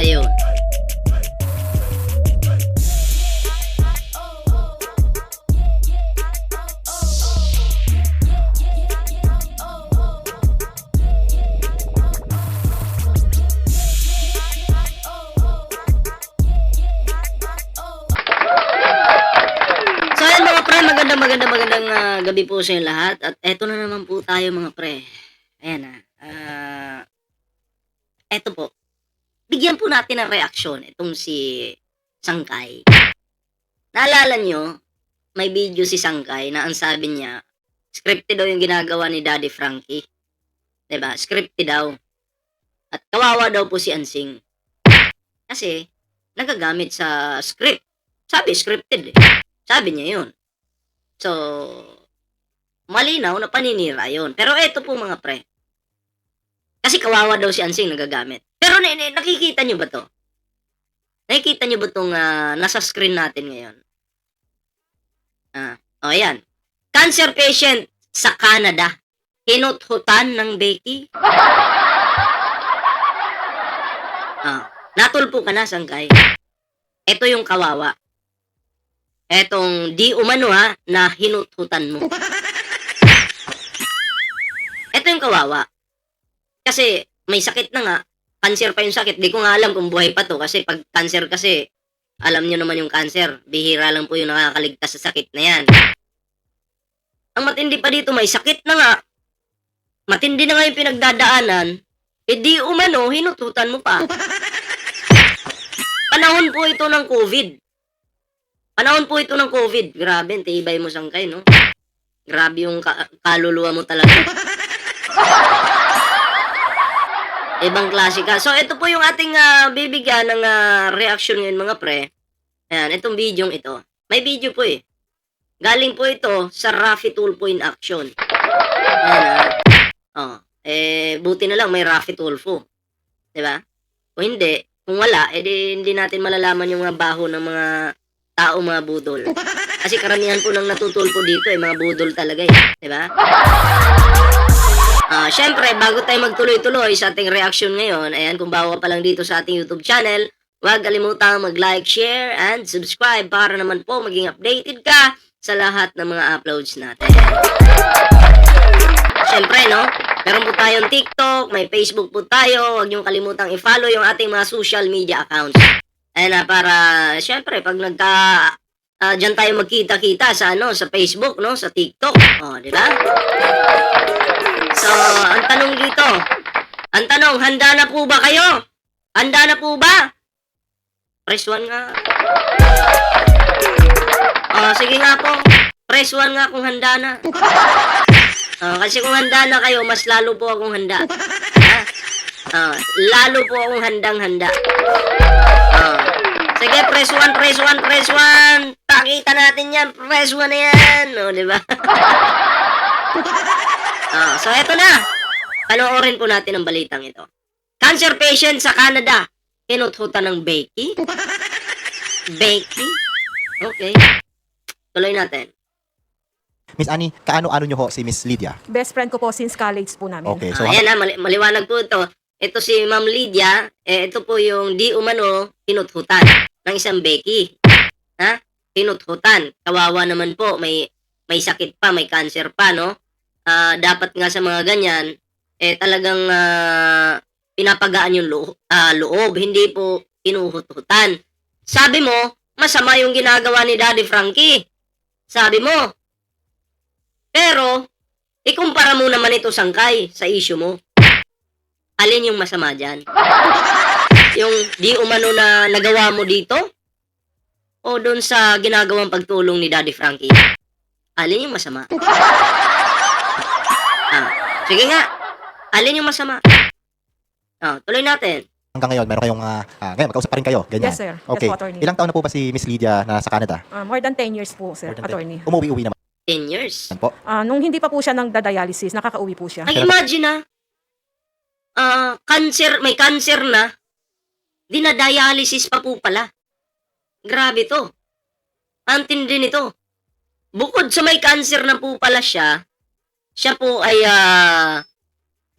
Ayun. So ayan mga pre, magandang gabi po sa inyo lahat. At eto na naman po tayo mga pre. Ayan eto po. Bigyan po natin ng reaksyon itong si Sangkay. Naalala nyo, may video si Sangkay na ang sabi niya, scripted daw yung ginagawa ni Daddy Frankie. 'Di ba? Scripted daw. At kawawa daw po si Ansing. Kasi, nagagamit sa script. Sabi, scripted eh. Sabi niya yun. So, malinaw na paninira yun. Pero eto po mga pre. Kasi kawawa daw si Ansing nagagamit. Pero nakikita nyo ba to? Nakikita nyo ba itong nasa screen natin ngayon? Ayan. Cancer patient sa Canada. Hinut-hutan ng Becky. Natulpo ka na, Sangkay. Ito yung kawawa. Etong di umano na hinut-hutan mo. Ito yung kawawa. Kasi may sakit na nga. Cancer pa yung sakit. Di ko nga alam kung buhay pa to. Kasi pag cancer kasi, alam nyo naman yung cancer. Bihira lang po yung nakakaligtas sa sakit na yan. Ang matindi pa dito, may sakit na nga. Matindi na nga yung pinagdadaanan. Di umano, hinututan mo pa. Panahon po ito ng COVID. Panahon po ito ng COVID. Grabe, tibay mo, Sangkay, no? Grabe yung kaluluwa mo talaga. Ibang klase ka. So, ito po yung ating bibigyan ng reaction ngayon mga pre. Ayan, itong video ito. May video po eh. Galing po ito sa Raffy Tulfo in action. Ayan, buti na lang may Raffy Tulfo. Diba? Kung hindi, kung wala, hindi natin malalaman yung mga baho ng mga tao, mga budol. Kasi karamihan po ng natutulpo dito mga budol talaga eh. Diba? Syempre, bago tayo magtuloy-tuloy sa ating reaction ngayon, ayan, kung bago ka pa lang dito sa ating YouTube channel, huwag kalimutang mag-like, share, and subscribe para naman po maging updated ka sa lahat ng mga uploads natin. Syempre, no? Meron po tayong TikTok, may Facebook po tayo, huwag niyong kalimutang i-follow yung ating mga social media accounts. Ayan para, syempre, pag dyan tayo magkita-kita sa, sa Facebook, no? Sa TikTok. Di ba? So, ang tanong, handa na po ba kayo? Handa na po ba? Press 1 nga. Sige nga po. Press 1 nga kung handa na. Kasi kung handa na kayo, mas lalo po akong handa. Lalo po akong handang-handa. Sige, press 1, press 1, press 1. Pakita natin yan. Press 1 na yan. Diba? So, eto na. Panoorin po natin ang balitang ito. Cancer patient sa Canada. Hinut-hutan ng Becky? Becky? Okay. Tuloy natin. Miss Annie, kaano-ano nyo ho si Miss Lydia? Best friend ko po since college po namin. Okay, so Ayan maliwanag po ito. Ito si Ma'am Lydia. Ito po yung di umano hinut-hutan ng isang Becky. Hinut-hutan. Kawawa naman po. May sakit pa, may cancer pa, no? Dapat nga sa mga ganyan, talagang pinapagaan yung loob, hindi po hinuhut-hutan. Sabi mo, masama yung ginagawa ni Daddy Frankie. Sabi mo. Pero, ikumpara mo naman ito, Sangkay, sa issue mo. Alin yung masama dyan? Yung di umano na nagawa mo dito? O doon sa ginagawang pagtulong ni Daddy Frankie? Alin yung masama? Sige nga. Alin yung masama? Tuloy natin. Hanggang ngayon, meron kayong, ngayon, magkausap pa rin kayo, ganyan. Yes, sir. Okay. Yes po, attorney. Ilang taon na po ba si Miss Lydia na sa Canada? More than 10 years po, sir, More than 10. attorney. Umuwi-uwi naman 10 years. po. Nung hindi pa po siya nagda-dialysis, nakakauwi po siya. Ay, imagine cancer, may cancer na, dinadialysis pa po pala. Grabe to. Antindi nito. Bukod sa may cancer na po pala siya po ay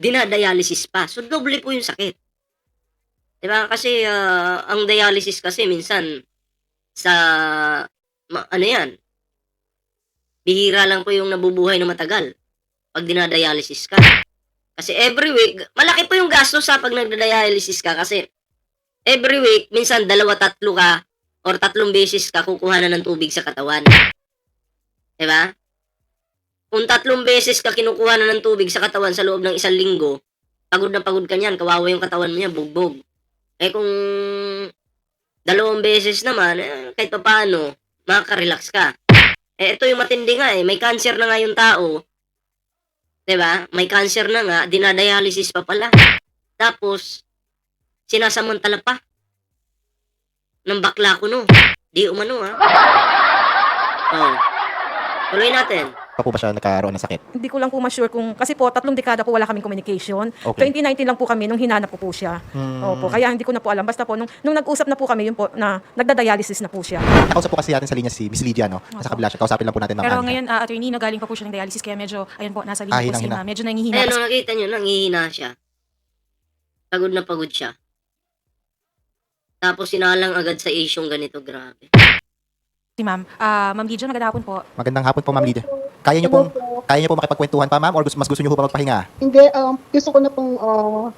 dinadialysis pa. So, doble po yung sakit. Diba? Kasi, ang dialysis kasi minsan, ano yan, bihira lang po yung nabubuhay na matagal pag dinadialysis ka. Kasi every week, malaki po yung gastos sa pag nagda-dialysis ka kasi every week, minsan 2-3 ka or 3 beses ka kukuha na ng tubig sa katawan. Diba? Kung 3 beses ka kinukuha na ng tubig sa katawan sa loob ng 1 linggo, pagod na pagod ka niyan, kawawa yung katawan mo niya, bugbog. Eh kung 2 beses naman, kahit pa paano, makaka-relax ka. Eh ito yung matindi nga may cancer na nga yung tao. 'Di ba? May cancer na nga, dinadialysis pa pala. Tapos sinasamantala pa ng bakla ko no. Di umano Tuloy natin. Pa po ba siya nagkaroon ng sakit? Hindi ko lang po ma-sure kung, kasi po 3 dekada po wala kaming communication. Okay. 2019 lang po kami nung hinanap ko po siya. Opo, kaya hindi ko na po alam. Basta po, nung nag-usap na po kami, yun po, na nagda-dialysis na po siya. Nakausap po kasi natin sa linya si Miss Lydia, no? Nasa kabila siya. Kausapin lang po natin, ma'am. Pero Anika. ngayon, attorney, no, galing pa po siya ng dialysis kaya medyo, ayun po, nasa linya po hinang-hina. siya na medyo nangihina. Ayan, nakita nyo, nangihina siya. Pagod na pagod siya. Tapos sinalang agad sa isyong ganito, grabe. Si ma'am. Ma'am Lydia, magandang hapon po. Magandang hapon po, Ma'am Lydia. Kaya niyo pong makipagkwentuhan pa, ma'am? Or mas gusto niyo po ba magpahinga? Hindi, gusto ko na pong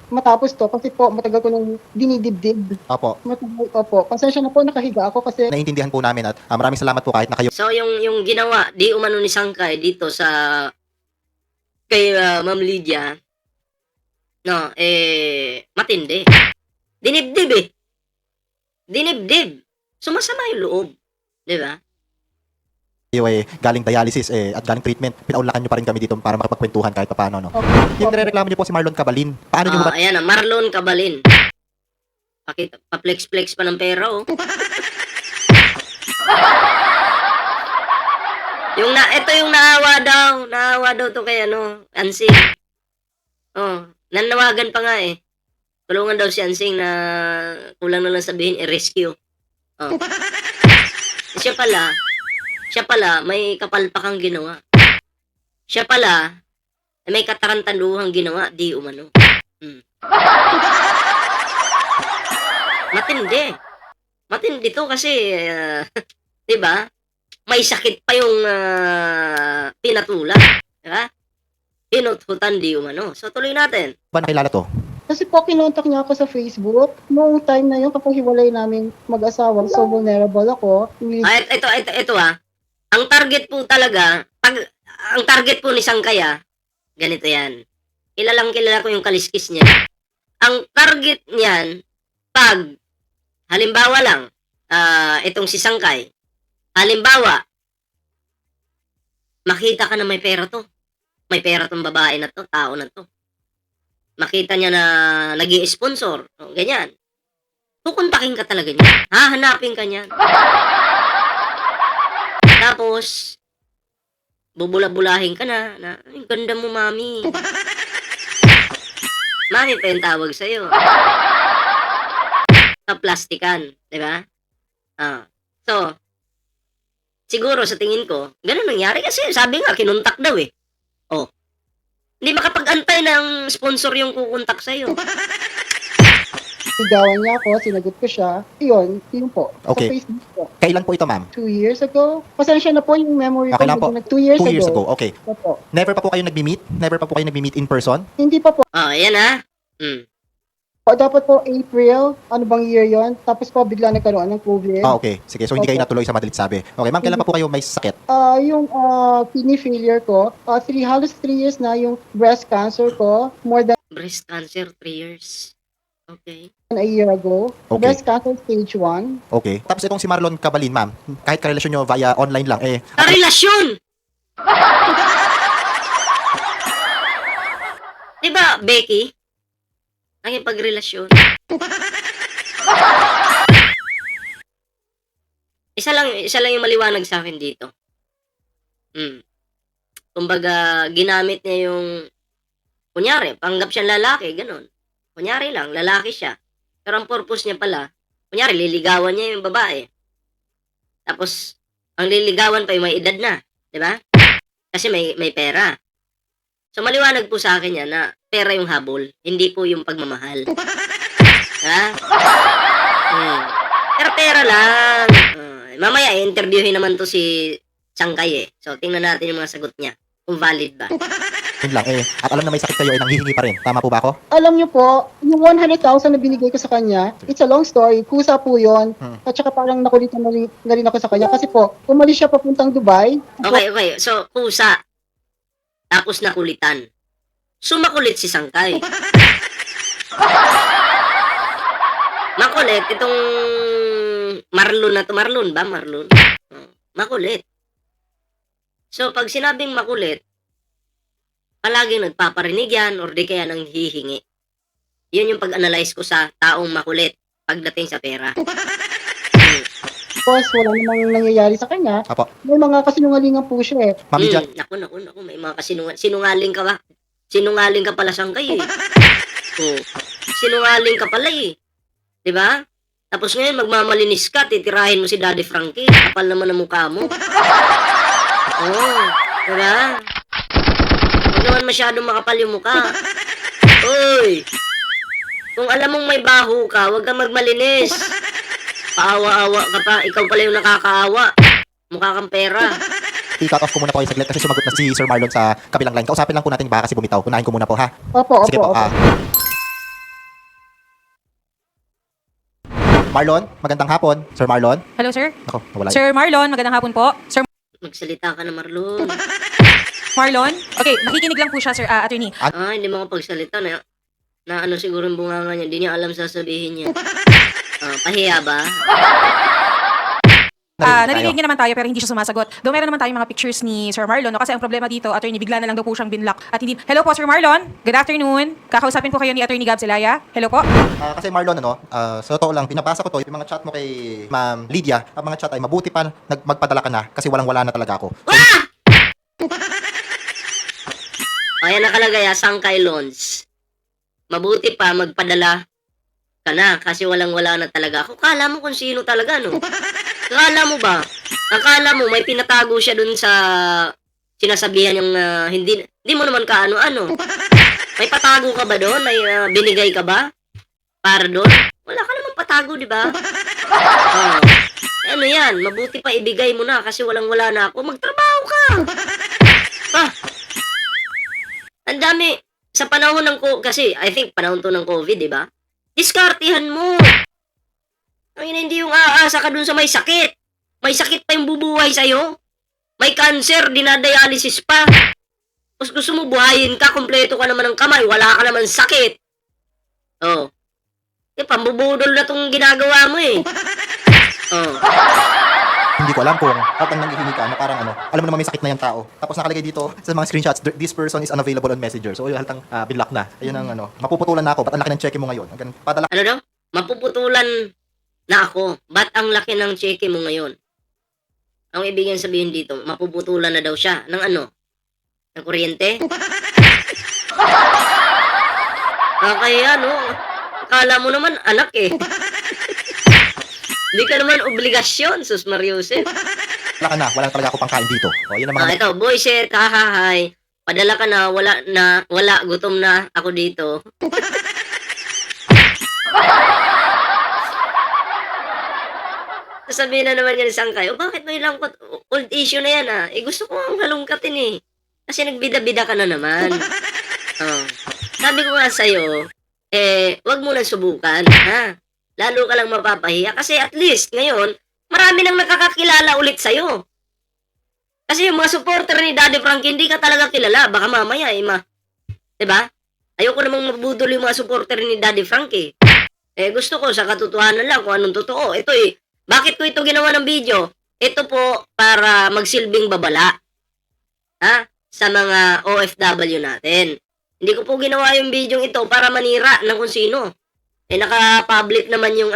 matapos to kasi po matagal ko nung dinidibdib. Opo. Matagal, opo. Pasensya na po, nakahiga ako kasi Naiintindihan po namin at maraming salamat po kahit na kayo. So, yung ginawa, di umano ni Sangkay dito kay Ma'am Lydia, no, matindi. Dinibdib Dinibdib. Sumasama yung loob. Di ba? Kayo galing dialysis at galing treatment. Pinaunlakan niyo pa rin kami dito para makapagkwentuhan kahit paano, no? okay. Yung nirereklamo niyo po si Marlon Cabalin. Paano niyo ba? Ayan Marlon Cabalin. Pa-flex-flex pa ng pera, ito yung naawa daw to kay Ansing. Nanawagan pa nga Tulungan daw si Ansing na kulang na lang sabihin i-rescue. Siya pala may kapalpakang ginawa. Siya pala may katarantaduhang ginawa, di umano. Matindi to kasi 'di ba? May sakit pa yung pinatulan, 'di ba? Pinuthutan di umano. So tuloy natin. Ba nakilala to? Kasi po kinontak niya ako sa Facebook. Noong time na yun, kapag hiwalay namin mag-asawa, so vulnerable ako. Ito Ang target po talaga, ang target po ni Sangkaya, ganito yan. Kilala ko yung kaliskis niya. Ang target niyan, pag, halimbawa lang, itong si Sangkay, halimbawa, makita ka na may pera to. May pera tong babae na to, tao na to. Makita niya na nag-i-sponsor, ganyan. Kukontakin ka talaga niya. Hahanapin ka niyan. Tapos, bubula-bulahin ka na ang ganda mo, mami. Mami pa yung tawag sa'yo. Plastikan, di ba? So, siguro sa tingin ko, ganun nangyari kasi sabi nga, kinuntak daw Hindi makapag-antay ng sponsor yung kukontak sa'yo. Sigawan niya ako, sinagot ko siya. Yun po. Okay. Sa Facebook po. Kailan po ito, ma'am? 2 years ago. Pasensya na po yung memory Okay lang po. 2 years 2 years ago. ago. Okay. Opo. Never pa po kayo nagmi-meet? Never pa po kayo nagmi-meet in person? Hindi pa po. Ayan Dapat po April, ano bang year yon? Tapos po bigla nagkaroon ng COVID. Okay. Sige. So, hindi kayo natuloy sa madalit sabi. Okay, ma'am, kailan pa po kayo may sakit? Yung kidney failure ko, halos 3 years na yung breast cancer ko, more than breast cancer, 3 years. Okay. a year ago. Okay. Breast cancer stage 1. Okay. Tapos itong si Marlon Cabalin, ma'am, kahit karelasyon nyo via online lang, Karelasyon! Di ba, Becky? Nakipagrelasyon. Isa lang yung maliwanag sa akin dito. Kumbaga, ginamit niya yung, kunyari, panggap siyang lalaki, ganun. Kunyari lang, lalaki siya. Pero ang purpose niya pala, kunyari, liligawan niya yung babae. Tapos, ang liligawan pa yung may edad na. Di ba? Kasi may pera. So, maliwanag po sa akin yan na pera yung habol, hindi po yung pagmamahal. Ha? Pero pera lang. Mamaya, interviewin naman to si Sangkay eh. So, tingnan natin yung mga sagot niya. Kung valid ba. Yun lang at alam na may sakit kayo ay nanghihingi pa rin. Tama po ba ako? Alam niyo po, yung 100,000 na binigay ko sa kanya, it's a long story, kusa po yun. At saka parang nakulitan na rin ako sa kanya. Kasi po, umalis siya papuntang Dubai. Okay. So, kusa. Tapos nakulitan. Sumakulit si Sangkay. Makulit. Itong Marlon na to. Marlon ba? Marlon? Makulit. So, pag sinabing makulit, palaging nagpaparinig yan or di kaya nang hihingi. Yun yung pag-analyze ko sa taong makulit pagdating sa pera. Tapos wala namang nangyayari sa kanya. Apo. May mga kasinungalingan po siya eh. Ma'am Lydia, Naku, may mga sinungaling ka ba? Sinungaling ka pala Sangkay eh. Sinungaling ka pala eh. Diba? Tapos ngayon, magmamalinis ka, titirahin mo si Daddy Frankie. Kapal naman ang mukha mo. Diba? Huwag naman masyadong makapal yung mukha. Uy! Kung alam mong may baho ka, huwag kang magmalinis. Paawa-awa ka pa. Ikaw pala yung nakakaawa. Mukha kang pera. i-cut off ko muna po kayo saglit kasi sumagot na si Sir Marlon sa kabilang line. Kausapin lang po natin baka kasi bumitaw. Unahin ko muna po ha. Opo. Sige po. Marlon, magandang hapon. Sir Marlon. Hello, sir. Ako, nawala. Sir Marlon, magandang hapon po. Sir Magsalita ka na, Marlon. Marlon? Okay, makikinig lang po siya, sir, attorney. Hindi makapagsalita na ano siguro yung bunganga niya. Hindi niya alam sasabihin niya. Pahiya ba? Narinig niya naman tayo pero hindi siya sumasagot. Though meron naman tayong mga pictures ni Sir Marlon, no? Kasi ang problema dito, attorney, bigla na lang daw po siyang binlock. At hindi, hello po, Sir Marlon. Good afternoon. Kakausapin po kayo ni Attorney Gab Zelaya. Hello po. Kasi Marlon, sa totoo lang, binabasa ko to, yung mga chat mo kay Ma'am Lydia, ang mga chat ay mabuti pa magpadala ka na kasi walang-wala na talaga ako. So, Ayan nakalagay Sangkay Loans. Mabuti pa magpadala ka na kasi walang-wala na talaga ako. Kala mo kung sino talaga, no? Akala mo ba? Akala mo may pinatago siya dun sa sinasabihan yung hindi mo naman kaano-ano. May patago ka ba doon? May binigay ka ba? Para doon? Wala ka namang patago, di ba? Ano yan? Mabuti pa ibigay mo na kasi walang-wala na ako. Magtrabaho ka! Ang dami. Sa panahon ng kasi I think panahon to ng COVID, di ba? Diskartihan mo. Hindi yung aasa ka dun sa may sakit. May sakit pa yung bubuhay sa'yo. May cancer, dinadialysis pa. Tapos gusto mo buhayin ka, kompleto ka naman ng kamay, wala ka naman sakit. Pambubudol na tong ginagawa mo eh. hindi ko alam kung ang nanghihingi ka na parang alam mo naman may sakit na yung tao. Tapos nakalagay dito sa mga screenshots, this person is unavailable on Messenger. So yung haltang binlock na. Ayun ang mapuputulan na ako. Ba't ang laki ng cheque mo ngayon? Padala. Ano daw? Mapuputulan na ako. Ba't ang laki ng cheque mo ngayon? Ang ibig sabihin dito, mapuputulan na daw siya. Ng ano? Ng kuryente? Kaya akala mo naman anak eh. Hindi ka naman obligasyon, Sus Mariusep. Wala ka na. Walang talaga ako pangkain dito. Yun ang mga... Ito, boy shit, hahahay. Padala ka na, wala, gutom na ako dito. Sasabihin na naman yan isang kayo, bakit may langkot? Old issue na yan gusto ko ang halongkatin eh. Kasi nagbida-bida ka na naman. Sabi ko nga sa'yo, wag mo nang subukan, ha? Lalo ka lang mapapahiya. Kasi at least, ngayon, marami nang nakakakilala ulit sa'yo. Kasi yung mga supporter ni Daddy Frankie, hindi ka talaga kilala. Baka mamaya, diba? Ayoko namang mabudol yung mga supporter ni Daddy Frankie. Gusto ko sa katotohanan lang kung anong totoo. Ito bakit ko ito ginawa ng video? Ito po para magsilbing babala. sa mga OFW natin. Hindi ko po ginawa yung video ito para manira ng kung sino. Naka-public naman yung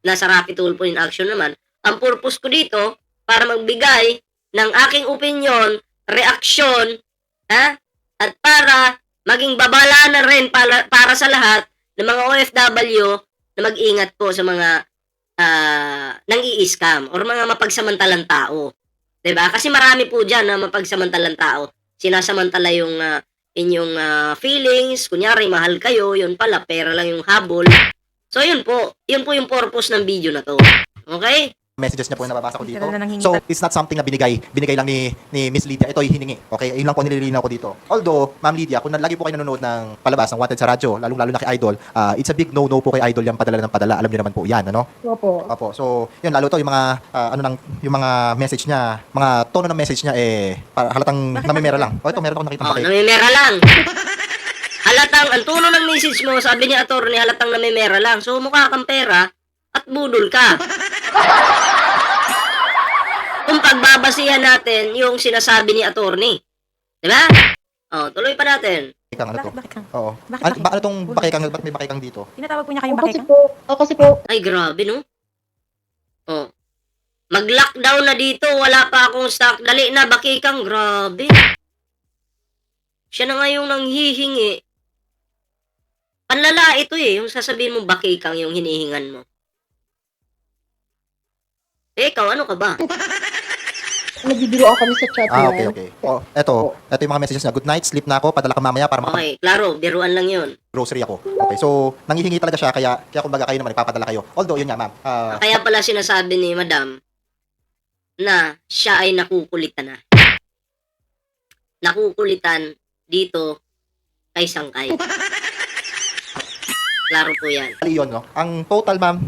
nasa Rapid Tulfo in Action naman. Ang purpose ko dito, para magbigay ng aking opinion, reaksyon, at para maging babala na rin para sa lahat ng mga OFW na mag-ingat po sa mga nang i-scam or mga mapagsamantalang tao. 'Di ba? Kasi marami po diyan na mapagsamantalang tao. Sinasamantala yung inyong feelings, kunyari mahal kayo, yun pala pera lang yung habol. So yun po yung purpose ng video na to. Okay? Messages niya po na nababasa ko dito. Literal na nanghingi So, it's not something na binigay lang ni Miss Lydia. Ito ay hiningi. Okay? Ayun lang po nililinaw ko dito. Although, Ma'am Lydia, kung lagi po kayo nanonood ng palabas ng Wanted sa radyo, lalong-lalo na kay Idol, it's a big no-no po kay Idol yung padala ng padala. Alam niyo naman po 'yan, ano? Opo. Opo. So, yun lalo to yung mga yung mga message niya, mga tono ng message niya para halatang namimera lang. Ito meron akong nakita pakit. Namimera lang. Halatang, ang tono ng message mo, sabi ni attorney, halatang namimera lang. So, mukha kang pera at budol ka. Kung pagbabasihan natin yung sinasabi ni attorney. Diba? Tuloy pa natin. Bakikang ano to? Bakit? Oo. Bakit? Ano tong bakikang, ba't may bakikang dito? Tinatawag po niya kayong Kasi bakit? kasi po, Ay, grabe, no? Mag-lockdown na dito, wala pa akong stock. Dali na, bakikang, grabe. Siya na nga yung nanghihingi. Panlala ito yung sasabihin mo bakikang yung hinihingan mo. Ikaw, ano ka ba? nagbibiroan kami sa chat niya. Okay. Eto yung mga messages niya. Good night, sleep na ako, padala ka mamaya para Okay, klaro, biruan lang yun. grocery ako. Okay, so nanghihingi talaga siya kaya kumbaga kayo naman ipapadala kayo. Although yun nga, ma'am. Kaya pala sinasabi ni madam na siya ay nakukulitan na. Nakukulitan dito kay Sangkay. Klaro po yan. Yun, no? Ang total, ma'am,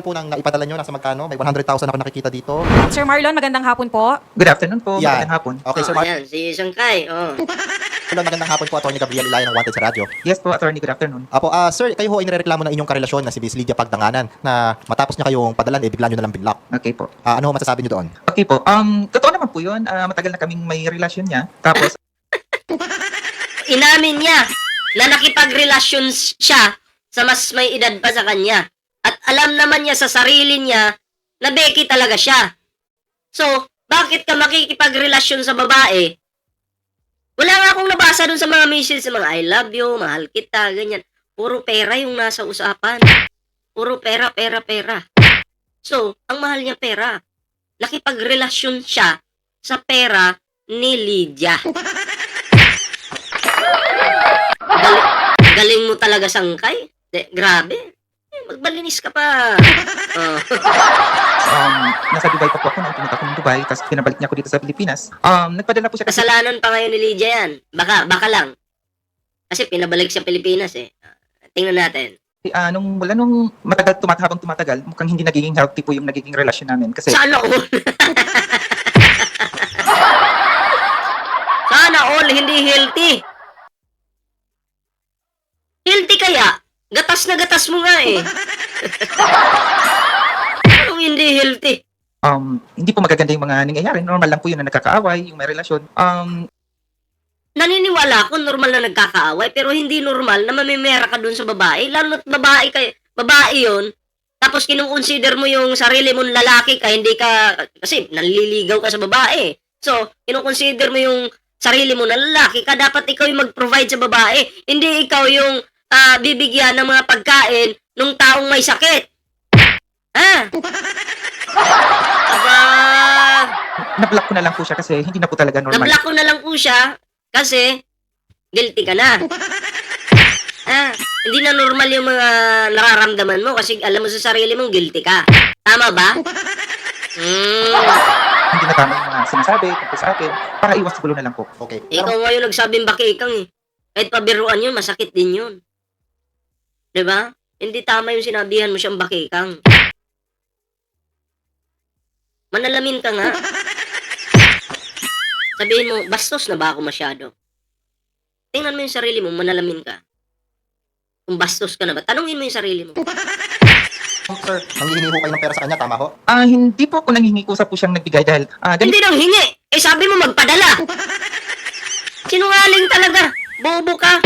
po ng naipadala nyo, nasa magkano? May 100,000 ako nakikita dito. Sir Marlon, magandang hapon po. Good afternoon po. Yan. Magandang hapon. Okay, Sir Marlon, Ayan, si Sangkay. magandang hapon po, Atty. Gabriel Ilaya ng Wanted sa Radyo. Yes po, attorney. Good afternoon. Apo, sir, kayo ho ay nirereklamo ng inyong karelasyon na si Miss Lydia Pagdanganan na matapos niya kayong padalan, bigla nyo na lang binlock. Okay po. Ano ho masasabi nyo doon? Okay po. Totoo naman po yun. Matagal na kaming may relasyon niya. Tapos, Inamin niya na nakipagrelasyon siya sa mas may edad pa sa kanya. At alam naman niya sa sarili niya na Becky talaga siya. So, bakit ka makikipagrelasyon sa babae? Wala nga akong nabasa dun sa mga message sa mga I love you, mahal kita, ganyan. Puro pera yung nasa usapan. Puro pera. So, ang mahal niya pera. Nakipagrelasyon siya sa pera ni Lydia. Galing mo talaga, Sangkay. Grabe. Magbalinis ka pa. nasa Dubai pa po ako nung pumunta ko ng Dubai. Tapos pinabalik niya ako dito sa Pilipinas. Nagpadala po siya kasi... Kasalanan pa ngayon ni Lydia yan. Baka lang. Kasi pinabalik sa Pilipinas eh. Tingnan natin. Nung habang tumatagal, mukhang hindi nagiging healthy po yung nagiging relasyon namin. Kasi Sana all. Sana all hindi healthy. Healthy kaya? Gatas na gatas mo nga eh. Anong hindi healthy? hindi po magaganda yung mga nangyayari. Normal lang po yun na nagkakaaway, yung may relasyon. Naniniwala ako normal na nagkakaaway pero hindi normal na mamimera ka dun sa babae. Lalo na't babae yun. Tapos kinukonsider mo yung sarili mong lalaki ka, hindi ka, kasi naliligaw ka sa babae. So, kinukonsider mo yung sarili mo na lalaki ka, dapat ikaw yung mag-provide sa babae. Hindi ikaw yung bibigyan ng mga pagkain ng taong may sakit. Aba, Na-block ko na lang po siya kasi hindi na po talaga normal. na-block ko na lang po siya kasi guilty ka na. Hindi na normal yung mga nararamdaman mo kasi alam mo sa sarili mong guilty ka. Tama ba? Hindi na tama yung mga sinasabi tungkol sa akin. Para iwas gulo na lang po. Okay. Ikaw nga yung nagsabing bakikang eh. Kahit pabiruan yun, masakit din yun. Diba? Hindi tama yung sinabihan mo siyang bakikang. Manalamin ka nga. Sabihin mo, bastos na ba ako masyado? Tingnan mo yung sarili mo, manalamin ka. Kung bastos ka na ba? Tanungin mo yung sarili mo. Sir, nanghihingi ho kayo ng pera sa kanya, tama ho? Hindi po ako nanghingi, kusa po siyang nagbigay dahil Hindi nang hingi! Eh sabi mo magpadala. Sinungaling talaga. Bobo ka.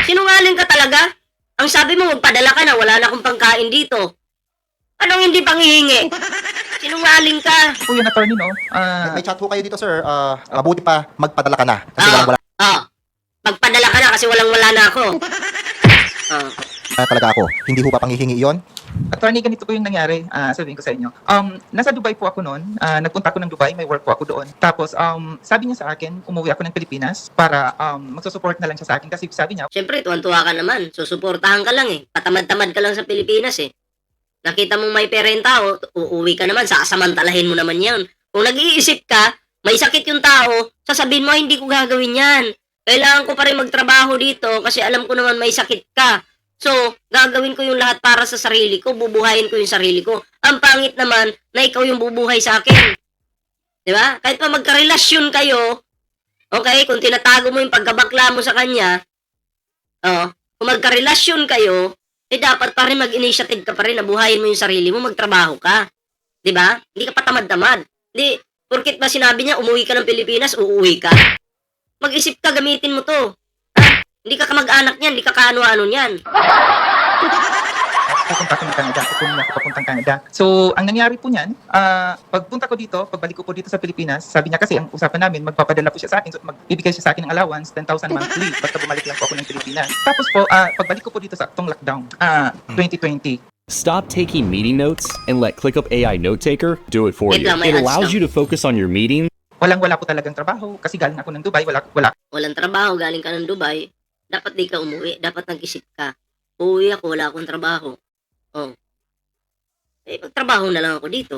Sinungaling ka talaga. Ang sabi mo magpadala ka na, wala na akong pangkain dito. Anong hindi panghihingi? Sinungaling ka. Po yung attorney, no? May chat po kayo dito, sir. Mabuti pa magpadala ka na. Kasi Ah. walang Oh, magpadala ka na kasi walang-wala na ako. Oh. talaga ako. Hindi ho pa panghihingi iyon. Attorney, ganito po yung nangyari, sabihin ko sa inyo. Nasa Dubai po ako noon, nagpunta ako ng Dubai, may work po ako doon. Tapos, sabi niya sa akin, umuwi ako ng Pilipinas para magsusupport na lang siya sa akin kasi sabi niya, Siyempre, tuwan-tuwa ka naman. Susuportahan ka lang eh. Patamad-tamad ka lang sa Pilipinas eh. Nakita mong may pera yung tao, uuwi ka naman, sasamantalahin mo naman yan. Kung nag-iisip ka, may sakit yung tao, sasabihin mo, hindi ko gagawin yan. Kailangan ko pa rin magtrabaho dito kasi alam ko naman may sakit ka. So, gagawin ko yung lahat para sa sarili ko, bubuhayin ko yung sarili ko. Ang pangit naman na ikaw yung bubuhay sa akin. Di ba? Kahit pa magkarelasyon kayo, okay, kung tinatago mo yung pagkabakla mo sa kanya, kung magkarelasyon kayo, eh dapat pa rin mag-initiative ka pa rin na buhayin mo yung sarili mo, magtrabaho ka. Di ba? Hindi ka pa tamad-tamad. Hindi, porkit ba sinabi niya, umuwi ka ng Pilipinas, uuwi ka. Mag-isip ka, gamitin mo to. Ha? Hindi ka kamag-anak niyan, hindi ka kaano-ano niyan. pupunta ako ng Canada, pupunta ako papuntang Canada. So, ang nangyari po niyan, pagpunta ko dito, pagbalik ko po dito sa Pilipinas, sabi niya kasi ang usapan namin, magpapadala po siya sa akin, so magbibigay siya sa akin ng allowance, 10,000 monthly, basta bumalik lang po ako ng Pilipinas. Tapos po, pagbalik ko po dito sa aktong lockdown, 2020, Stop taking meeting notes and let ClickUp AI Note Taker do it for Wait you. lang, may It ads allows lang. you to focus on your meeting. wala po talagang trabaho kasi galing ako ng Dubai, wala Walang trabaho, galing ka ng Dubai, dapat di ka umuwi, dapat nag-isip ka. Uuwi ako, wala akong trabaho. Oh. Eh, magtrabaho na lang ako dito.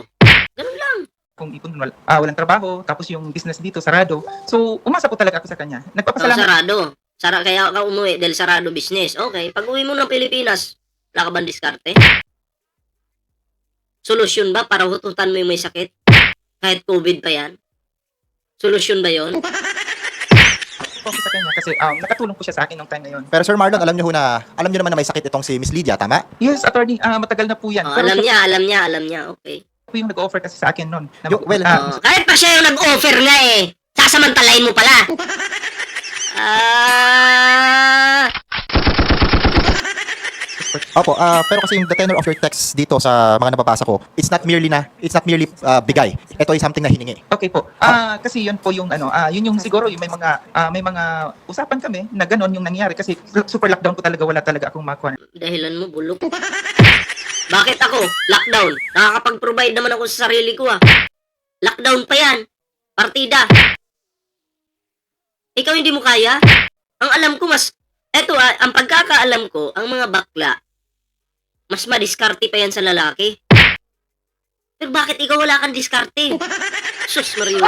Ganun lang. kung ipon, walang trabaho, tapos yung business dito sarado. So, umasa po talaga ako sa kanya. So, Nagpapasalamat sarado. Kaya ka umuwi dahil sarado business. Okay, pag uwi mo ng Pilipinas, wala ka bang diskarte? Solusyon ba para hututan mo yung may sakit? Kahit COVID pa yan? Solusyon ba yon? po ako sa kanya kasi nakatulong po siya sa akin nung time na yun. Pero Sir Marlon, alam niyo naman na may sakit itong si Miss Lydia, tama? Yes, attorney, matagal na po yan. Oh, Pero alam siya niya. Okay. po yung nag-offer kasi sa akin noon. Oh, kahit pa siya yung nag-offer nga eh. Sasamantalain mo pala. Opo, pero kasi yung the tenor of your text dito sa mga nababasa ko, it's not merely bigay. Ito ay something na hiningi. Okay po. Kasi yun po yung yun yung siguro yung may mga usapan kami na gano'n yung nangyari kasi super lockdown po talaga, wala talaga akong makuha. Dahilan mo, bulok. Bakit ako? Lockdown. Nakakapag-provide naman ako sa sarili ko ah. Lockdown pa yan. Partida. Ikaw hindi mo kaya? Ang alam ko ang pagkakaalam ko, ang mga bakla, mas madiskarte pa yan sa lalaki. Pero bakit ikaw wala kang diskarte? Sus, Mario.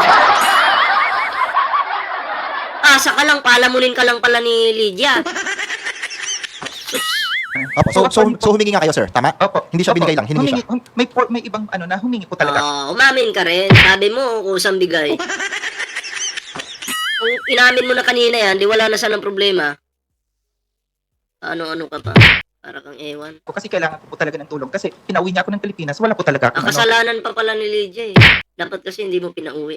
Asa ka lang, palamunin ka lang pala ni Lydia. Sus. Opo, so humingi nga kayo, sir, tama? Opo. Hindi siya Opo. binigay lang, hiningi siya. May ibang na humingi po talaga. Umamin ka rin. Sabi mo, kusang bigay. Kung inamin mo na kanina yan, di wala na sanang problema. Ano ka pa? Para kang ewan. Kasi kailangan ko po talaga ng tulong kasi pinauwi niya ako ng Pilipinas, wala po talaga Ang akong kasalanan pa pala ni Lydia eh. Dapat kasi hindi mo pinauwi.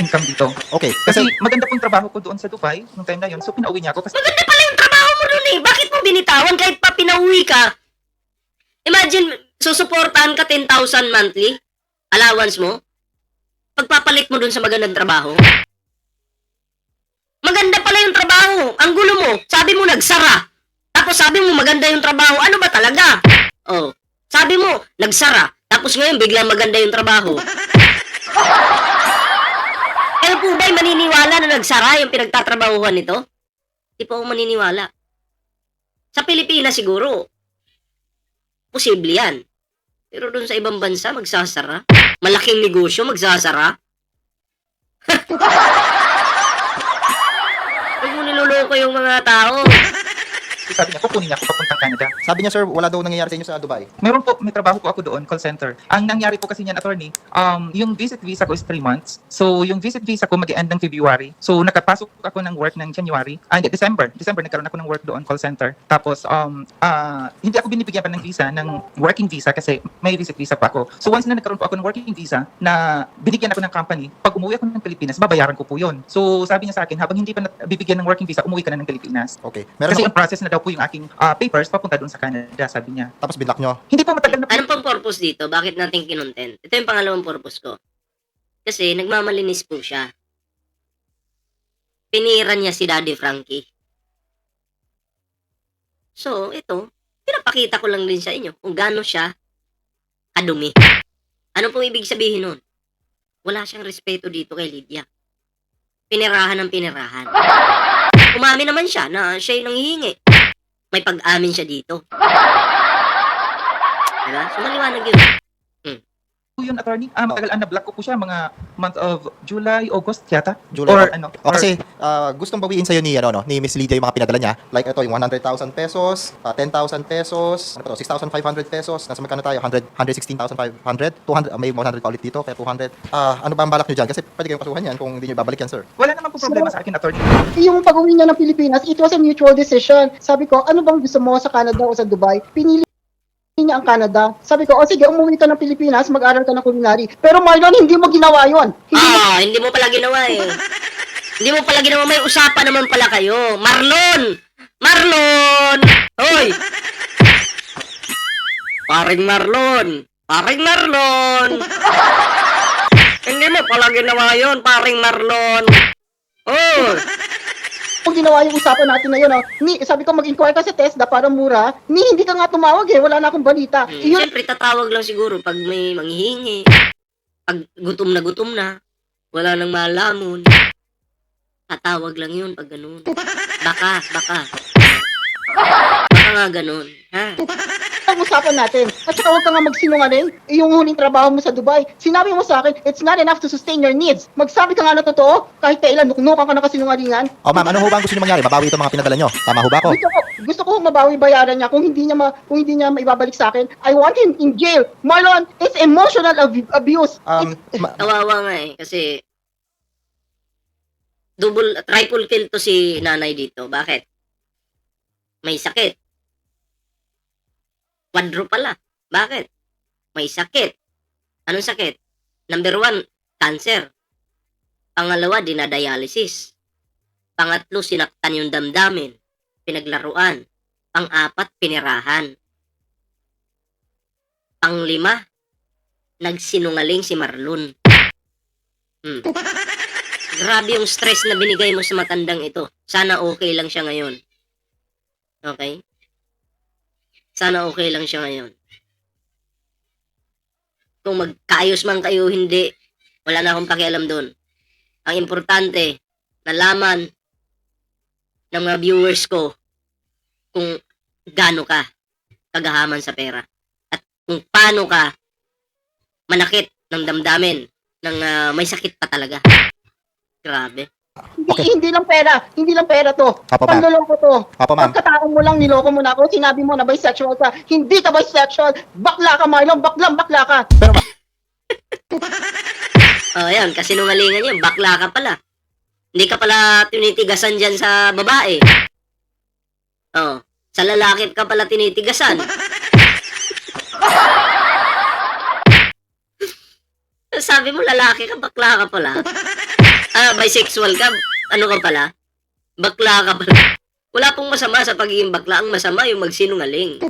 income dito. Okay, Kasi kasi maganda pong trabaho ko doon sa Dubai nung time na yun. So pinauwi niya ako kasi Maganda pala yung trabaho mo dun eh. Bakit mo binitawan kahit pa pinauwi ka? Imagine, susuportahan ka 10,000 monthly allowance mo. Pagpapalit mo dun sa magandang trabaho. Maganda pala yung trabaho. Ang gulo mo, sabi mo nagsara. Tapos sabi mo maganda yung trabaho. Ano ba talaga? Oh, sabi mo nagsara. Tapos ngayon biglang maganda yung trabaho. Kayo po ba'y maniniwala na nagsara yung pinagtatrabahuhan nito? Di po ako maniniwala. Sa Pilipinas siguro, posible yan. Pero doon sa ibang bansa, magsasara. Malaking negosyo, magsasara. Huwag mo niloloko yung mga tao. sabi niya, kukunin niya ako papuntang Canada. Sabi niya, sir, wala daw nangyayari sa inyo sa Dubai. Meron po, may trabaho po ako doon, call center. Ang nangyari po kasi niyan, attorney, yung visit visa ko is 3 months. So, yung visit visa ko mag-end ng February. So, nakapasok ako ng work ng January. December nagkaroon ako ng work doon, call center. Tapos, hindi ako binibigyan pa ng visa, ng working visa kasi may visit visa pa ako. So, once na nagkaroon po ako ng working visa na binigyan ako ng company, pag umuwi ako ng Pilipinas, babayaran ko po yun. So, sabi niya sa akin, habang hindi pa bibigyan ng working visa, umuwi ka na ng Pilipinas. Okay. Meron Kasi ako, ang process na daw po yung aking papers papunta doon sa Canada, sabi niya. tapos binlock nyo. Hindi po matagal na po. Anong pang purpose dito? Bakit natin kinontent? Ito yung pangalawang purpose ko. Kasi nagmamalinis po siya. Pinira niya si Daddy Frankie. So, ito, pinapakita ko lang din sa inyo kung gaano siya kadumi. Ano pong ibig sabihin nun? Wala siyang respeto dito kay Lydia. Pinirahan ng pinirahan. Umamin naman siya na siya yung nanghihingi. May pag-amin siya dito. Diba? So, maliwanag yun. Yun, attorney. Matagal na block ko po siya mga month of July, August yata. July, Or o- ano. O kasi gustong bawiin sa'yo ni, ni Miss Lydia yung mga pinadala niya. Like ito, yung 100,000 pesos, 10,000 pesos, ano pa to, 6,500 pesos. Nasa magkano tayo? 116,500, 200, may 100 pa ulit dito, kaya 200. Ano ba ang balak nyo dyan? Kasi pwede kayong kasuhan yan kung hindi nyo babalik yan, sir. Wala naman po problema sa akin, attorney. Yung pag-uwi niya ng Pilipinas, it was a mutual decision. Sabi ko, ano bang gusto mo sa Canada o sa Dubai? Pinili niya ang Canada. Sabi ko, sige, umuwi ka ng Pilipinas, mag-aral ka ng culinary. Pero Marlon, hindi mo ginawa yon. Hindi mo pala ginawa eh. Hindi mo pala ginawa. May usapan naman pala kayo. Marlon! Marlon! Hoy! Paring Marlon! Paring Marlon! Hindi mo pala ginawa yun, paring Marlon. Oh! Kung ginawa yung usapan natin na yun, sabi ko, mag-inquire ka sa TESDA para mura. Hindi ka nga tumawag eh. Wala na akong balita. Yun, Siyempre, tatawag lang siguro pag may manghihingi. Pag gutom na, wala nang malamon. Tatawag lang yun pag ganun. Baka. Baka nga ganun. Ha? ang usapan natin. At saka huwag ka nga magsinungaling. Yung huling trabaho mo sa Dubai, sinabi mo sa akin, it's not enough to sustain your needs. Magsabi ka nga na totoo, kahit kailan, nuknukan ka na kasinungalingan. O ma'am, ano ho ba ang gusto niyo mangyari? Mabawi itong mga pinadala nyo? Tama ho ba ako? Gusto ko mabawi bayaran niya kung hindi niya maibabalik sa akin. I want him in jail. Marlon, it's emotional abuse. Kawawa nga eh, kasi triple kill to si nanay dito. Bakit? May sakit. Quadro pala. Bakit? May sakit. Anong sakit? Number 1, cancer. Pangalawa, dinadialysis. Pangatlo, sinaktan yung damdamin. Pinaglaruan. Pang-apat, pinirahan. Pang-5, nagsinungaling si Marlon. Grabe yung stress na binigay mo sa matandang ito. Sana okay lang siya ngayon. Okay? Sana okay lang siya ngayon. Kung magkaayos man kayo, hindi. Wala na akong pakialam doon. Ang importante, nalaman ng mga viewers ko kung gaano ka kagahaman sa pera. At kung paano ka manakit ng damdamin ng may sakit pa talaga. Grabe. Hindi lang pera to. Apo, ma'am. Panloloko to. Apo, ma'am. Pagkataon mo lang, niloko mo na ako, sinabi mo na bisexual ka. Hindi ka bisexual. Bakla ka, Marlon. Bakla ka. Pero ma'am, Ayan, kasinungalingan yan. Bakla ka pala. Hindi ka pala tinitigasan dyan sa babae. Sa lalaki ka pala tinitigasan. Sabi mo lalaki ka, bakla ka pala. Bisexual ka, ano ka pala? Bakla ka pala. Wala pong masama sa pagiging bakla. Ang masama yung magsinungaling.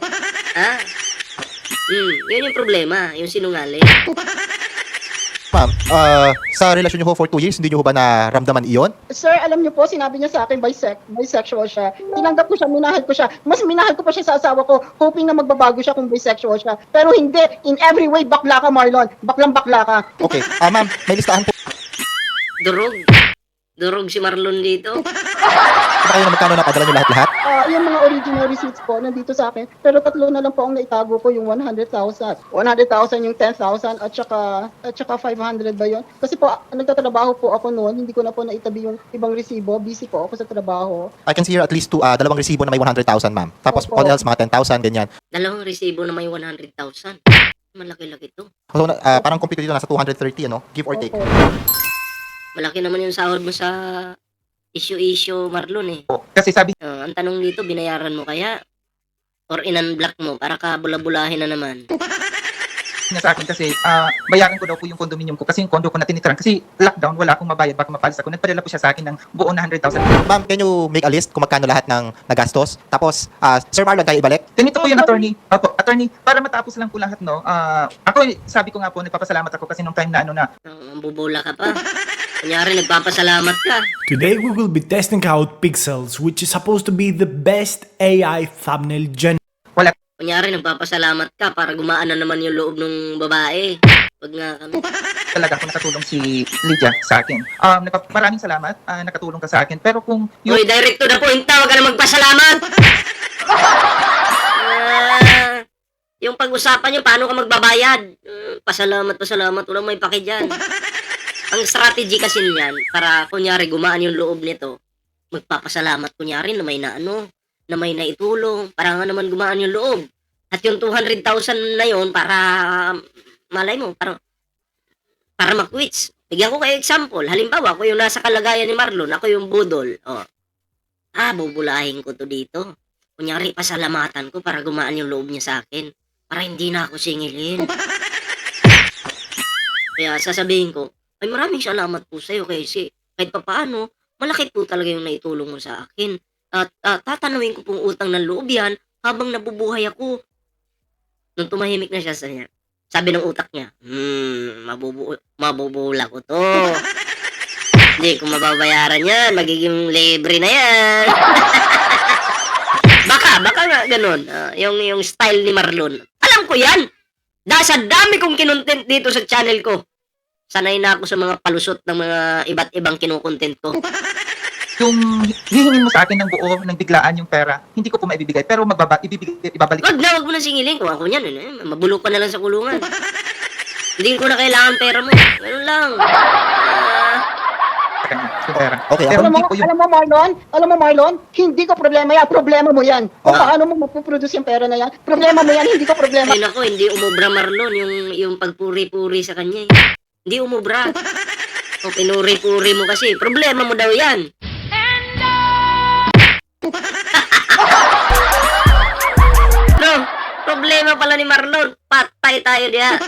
Yun yung problema, yung sinungaling. ma'am, sa relasyon niyo ho for 2 years, hindi niyo ho ba naramdaman iyon? Sir, alam niyo po, sinabi niya sa akin bisexual siya. Tinanggap ko siya, minahal ko siya. Mas minahal ko pa siya sa asawa ko, hoping na magbabago siya kung bisexual siya. Pero hindi, in every way, bakla ka, Marlon. Baklang-bakla ka. Okay. Ma'am, may listahan po. Durog si Marlon dito. Baka yun magkano na padala nyo lahat-lahat? Yung mga original receipts po, nandito sa akin. Pero 3 na lang po ang naitago ko, yung 100,000. 100,000 yung 10,000 at saka 500 ba yun? Kasi po, nagtatrabaho po ako noon, hindi ko na po naitabi yung ibang resibo. Busy po ako sa trabaho. I can see here at least dalawang resibo na may 100,000, ma'am. Tapos Opo. all else, mga 10,000, ganyan. Dalawang resibo na may 100,000. Malaki-laki to. So, parang complete dito, nasa 230, ano? Give or take. Opo. Malaki naman yung sahod mo sa issue Marlon eh. Kasi sabi Ang tanong dito, binayaran mo kaya? Or in-unblock mo para ka bula-bulahin na naman? niya sa akin kasi bayaran ko daw po yung condominium ko kasi yung condo ko na tinitirahan kasi lockdown, wala akong mabayad, baka mapalis ako. Nagpadala po siya sa akin ng buo na 100,000. Ma'am, can you make a list kung magkano lahat ng nagastos? Tapos, Sir Marlon, tayo ibalik? Ganito po yung attorney. Opo, attorney, para matapos lang po lahat, no? Ako, sabi ko nga po, nagpapasalamat ako kasi nung time na Ang bubula ka pa. Kunyari, nagpapasalamat ka. Today we will be testing out Pixels, which is supposed to be the best AI thumbnail generator. Kunyari, nagpapasalamat ka para gumaan na naman yung loob ng babae. Wag nga kami. talaga ako nakatulong si Lydia sa akin. Maraming salamat, nakatulong ka sa akin. Pero kung Uy, direct to the point na, wag ka na magpasalamat. Yung pag-usapan nyo, paano ka magbabayad? Pasalamat, walang may paki dyan. Ang strategy kasi niyan, para kunyari gumaan yung loob nito, magpapasalamat kunyari na may na may naitulong, para nga naman gumaan yung loob. At yung 200,000 na yon para, malay mo, para mag-quits. Bigyan ko kayo example. Halimbawa, ako yung nasa kalagayan ni Marlon, ako yung budol. Bubulahin ko to dito. Kunyari, pasalamatan ko para gumaan yung loob niya sa akin. Para hindi na ako singilin. Kaya sasabihin ko, ay maraming salamat po sa'yo kasi kahit papaano, malaki po talaga yung naitulong mo sa akin. At tatanawin ko pong utang ng loob yan habang nabubuhay ako. Nung tumahimik na siya sa niya, sabi ng utak niya, mabubula ko to. Hindi ko mababayaran yan, magiging libre na yan. baka nga ganun, yung style ni Marlon. Alam ko yan, dahil sa dami kong kinontent dito sa channel ko. Sanay na ako sa mga palusot ng mga iba't ibang kinukontent ko. yung hihingin mo sa akin ng buo, ng biglaan yung pera, hindi ko po maibibigay. Pero ibabalik Wag mo na singilin kung ako yan. Mabulok ka na lang sa kulungan. Hindi ko na kailangan pera mo. Ganun lang. sa kanya, yung pera. Okay, Pero hindi po yung Alam mo Marlon, hindi ko problema yan, problema mo yan. Kung paano mo mapuproduce yung pera na yan, problema mo yan, hindi ko problema. Ay nako, hindi umubra Marlon yung pagpuri-puri sa kanya. Hindi umubra. O pinuri-puri mo kasi. Problema mo daw yan. No, problema pala ni Marlon. Patay tayo diya.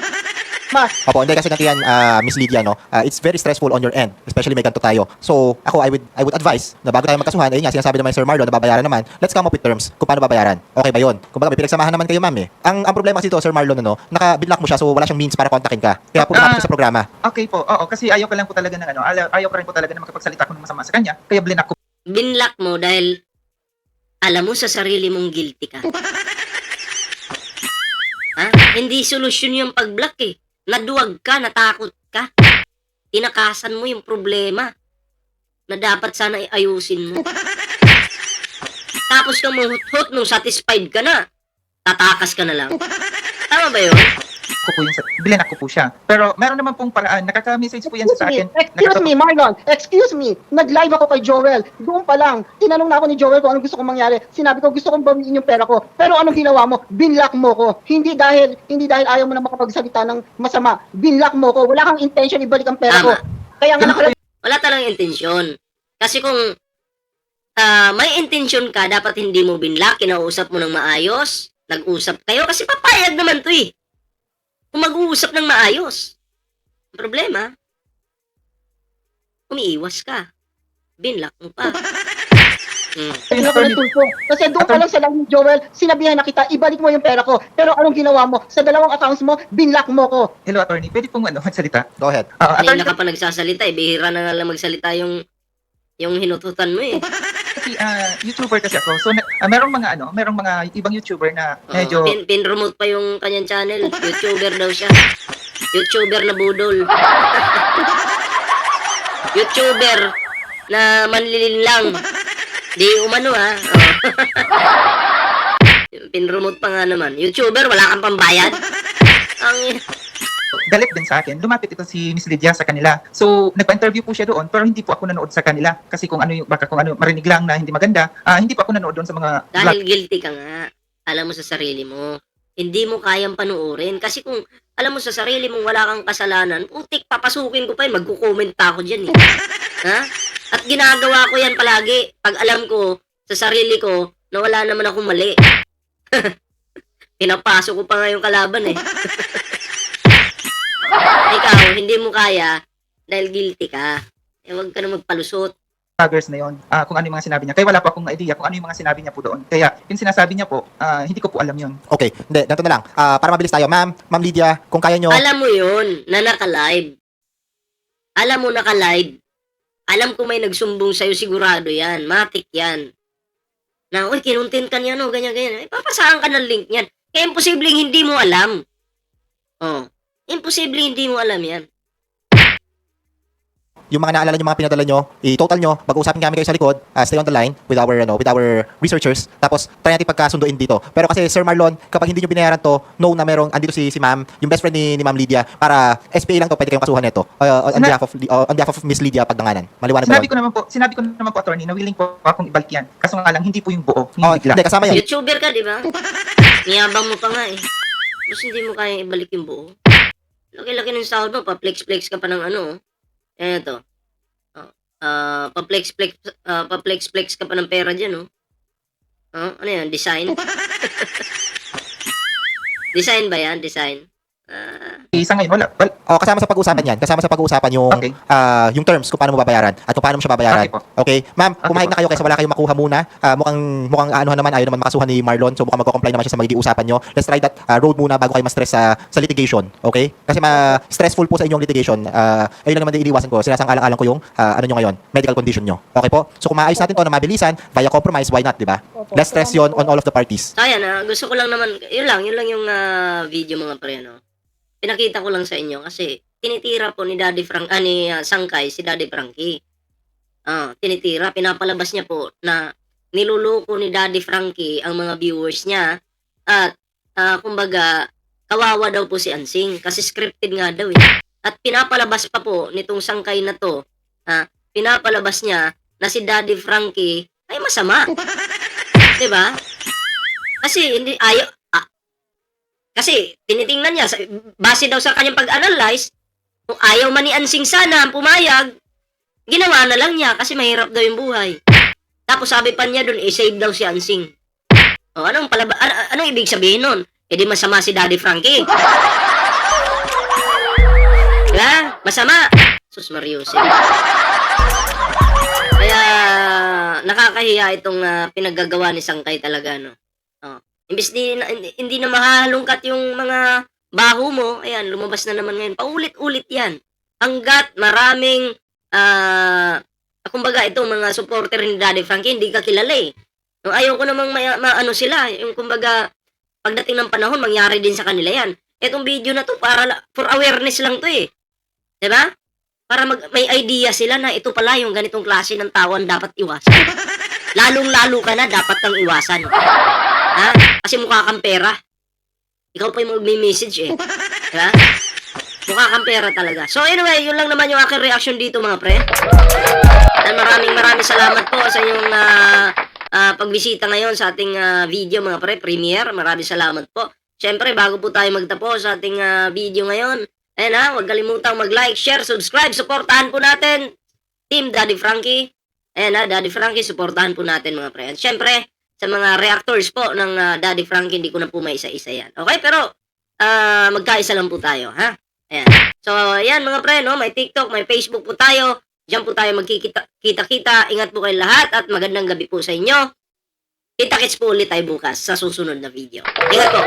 Opo, hindi kasi ganito yan, Miss Lydia, no? It's very stressful on your end, especially may ganito tayo. So, ako, I would advise na bago tayo magkasuhan, ayun nga, sinasabi naman ni Sir Marlon na babayaran naman, let's come up with terms kung paano babayaran. Okay ba yun? Kung baga, may pinagsamahan naman kayo, ma'am, eh. Ang problema kasi ito, Sir Marlon, ano, naka-binlock mo siya, so wala siyang means para kontakin ka. Kaya pumunta siya sa programa. Okay po, oo, kasi ayaw ko lang po talaga ng ayaw ko rin po talaga na makapagsalita ko ng masama sa kanya, kaya blinak ko. Binlock mo dahil alam mo sa sarili mong guilty ka. Hindi solusyon yung pag-block eh. Naduwag ka, natakot ka. Tinakasan mo yung problema na dapat sana ayusin mo. Tapos kang mahut-hut nung satisfied ka na, tatakas ka na lang. Tama ba yun? Blinak ko po siya. Pero meron naman pong paraan, nakaka-message po yan sa akin. Excuse me, Marlon. Excuse me. Nag-live ako kay Joel. Doon pa lang, tinanong na ako ni Joel kung anong gusto kong mangyari. Sinabi ko, gusto kong bawiin yung pera ko. Pero anong ginawa mo? Binlock mo ko. Hindi dahil ayaw mo na makapagsalita ng masama. Binlock mo ko. Wala kang intention ibalik ang pera ko. Kaya nga Wala talagang intensyon. Kasi kung may intensyon ka, dapat hindi mo binlock, kinausap mo ng maayos, nag-usap kayo, kasi papayag naman to eh. Kung mag-uusap ng maayos. Ang problema, umiiwas ka. Binlock mo pa. Kaya ako natulpong. Kasi doon pa lang sa live ni Joel, sinabihan na kita, ibalik mo yung pera ko. Pero anong ginawa mo? Sa dalawang accounts mo, binlock mo ko. Hello, attorney. Pwede pong magsalita? Go ahead. Kanina ka pa nagsasalita eh. Bihira na nga lang magsalita yung hinututan mo eh. Kasi YouTuber kasi ako. So merong mga ibang YouTuber na medyo Pin-promote pa yung kanyang channel. YouTuber daw siya. YouTuber na budol. YouTuber na manlilin lang. Di umano ha. Pinromote pa nga naman. YouTuber, wala kang pambayad. Ang Galit din sa akin. Lumapit ito si Miss Lydia sa kanila. So, nagpa-interview po siya doon, pero hindi po ako nanood sa kanila. Kasi kung ano, baka kung ano, marinig lang na hindi maganda, hindi po ako nanood doon sa mga dahil guilty ka nga. Alam mo sa sarili mo. Hindi mo kayang panuorin. Kasi kung alam mo sa sarili mong wala kang kasalanan, putik, papasukin ko pa yun. Magko-comment pa ako dyan eh. Ha? At ginagawa ko yan palagi. Pag alam ko sa sarili ko na wala naman akong mali. Pinapasok ko pa nga yung kalaban eh. Ikaw, hindi mo kaya dahil guilty ka. Eh, huwag ka na magpalusot. vloggers na yon, kung ano yung mga sinabi niya. Kaya wala pa akong idea kung ano yung mga sinabi niya po doon. Kaya yung sinasabi niya po, hindi ko po alam yun. Okay, hindi, ganito na lang. Para mabilis tayo. Ma'am Lydia, kung kaya nyo... Alam mo yun, na naka-live. Alam mo naka-live. Alam ko may nagsumbong sa'yo, sigurado yan. Matik yan. Na, uy, kinuntin ka niya, no, ganyan. Ipapasahan ka ng link niyan. Kaya imposibleng hindi mo alam. Oh, imposibleng hindi mo alam yan. Yung mga naalala nyo, mga pinadala nyo, i-total nyo, mag-uusapin kami kayo sa likod, stay on the line with our researchers, tapos try natin pagkasunduin dito. Pero kasi Sir Marlon, kapag hindi nyo binayaran to, know na merong, andito si ma'am, yung best friend ni Ma'am Lydia, para SPA lang to, pwede kayong kasuhan nito, on behalf of Miss Lydia Pagdanganan. Maliwanag ba yun? Sinabi ko naman po, attorney, na willing po akong ibalik yan. Kaso nga lang, hindi po yung buo, yung bigla. Hindi, kasama yan. YouTuber ka, di ba? Niyabang mo pa nga eh. Tapos hindi mo kaya ibalik yung buo. Laki-laki ng sahod mo, pa-flex-flex ka pa ng ano. Ayan ito. Pa-flex-flex ka pa ng pera dyan, oh. Ano yan? Design? Design ba yan? Design? Isa ngayon, wala. Kasama sa pag-uusapan yan. Kasama sa pag-uusapan yung Okay. yung terms kung paano mo babayaran at kung paano mo siya babayaran. Okay po. Okay? Ma'am, Okay pumahig po. na kayo kasi wala kayong makuha muna. Mukhang aanuhan naman, ayaw naman makasuhan ni Marlon. So mukhang magko-comply naman siya sa magiging usapan nyo. Let's try that road muna bago kayo ma-stress sa litigation. Okay? Kasi stressful po sa inyong litigation. Ayun lang naman din iniwasan ko. Sinasang-alang-alang ko yung ano nyo ngayon, medical condition nyo. Okay po? So kung maayos natin to na mabilisan, via compromise, why not, di ba? Less stress yon on all of the parties. Ayan, gusto ko lang naman, yun lang yung video mga pre, no? Pinakita ko lang sa inyo kasi tinitira po ni Daddy Frank, ni Sangkay, si Daddy Frankie. Tinitira, pinapalabas niya po na niluloko ni Daddy Frankie ang mga viewers niya at kumbaga, kawawa daw po si Ansing kasi scripted nga daw eh. At pinapalabas pa po nitong Sangkay na to, pinapalabas niya na si Daddy Frankie ay masama. Diba? Kasi hindi kasi tinitingnan niya base daw sa kanyang pag-analyze, kung ayaw man ni Ansing sana pumayag, ginawa na lang niya kasi mahirap daw yung buhay. Tapos sabi pa niya doon, save daw si Ansing. Anong ibig sabihin nun? Di masama si Daddy Frankie. Diba? Masama. Sus Mariusip. Kaya nakakahiya itong pinaggagawa ni Sangkay talaga, no? Imbis hindi na mahalungkat yung mga baho mo, ayan, lumabas na naman ngayon. Paulit-ulit yan. Hanggat maraming, kumbaga itong mga supporter ni Daddy Frankie, hindi ka kilala eh. No, ayaw ko namang maano sila, yung kumbaga, pagdating ng panahon, mangyari din sa kanila yan. Etong video na to, for awareness lang to eh. Diba? Para may idea sila na ito pala yung ganitong klase ng tawan dapat iwasan. Lalong-lalo ka na, dapat kang iwasan. Kasi mukha kang pera. Ikaw pa yung mag-message eh. Diba? Mukha kang pera talaga. So anyway, yun lang naman yung aking reaction dito mga pre. At maraming salamat po sa inyong pagbisita ngayon sa ating video mga pre, premiere. Maraming salamat po. Siyempre, bago po tayo magtapos sa ating video ngayon, ayan huwag kalimutang mag-like, share, subscribe, supportahan po natin Team Daddy Frankie. Ayan Daddy Frankie, supportahan po natin mga pre. At siyempre, sa mga reactors po ng Daddy Frankie, hindi ko na po maisa-isa yan. Okay, pero magkaisa lang po tayo, ha? Ayan. So, ayan mga pre, no? May TikTok, may Facebook po tayo. Diyan po tayo magkikita-kita. Ingat po kayo lahat at magandang gabi po sa inyo. Kita-kits po ulit tayo bukas sa susunod na video. Ingat po.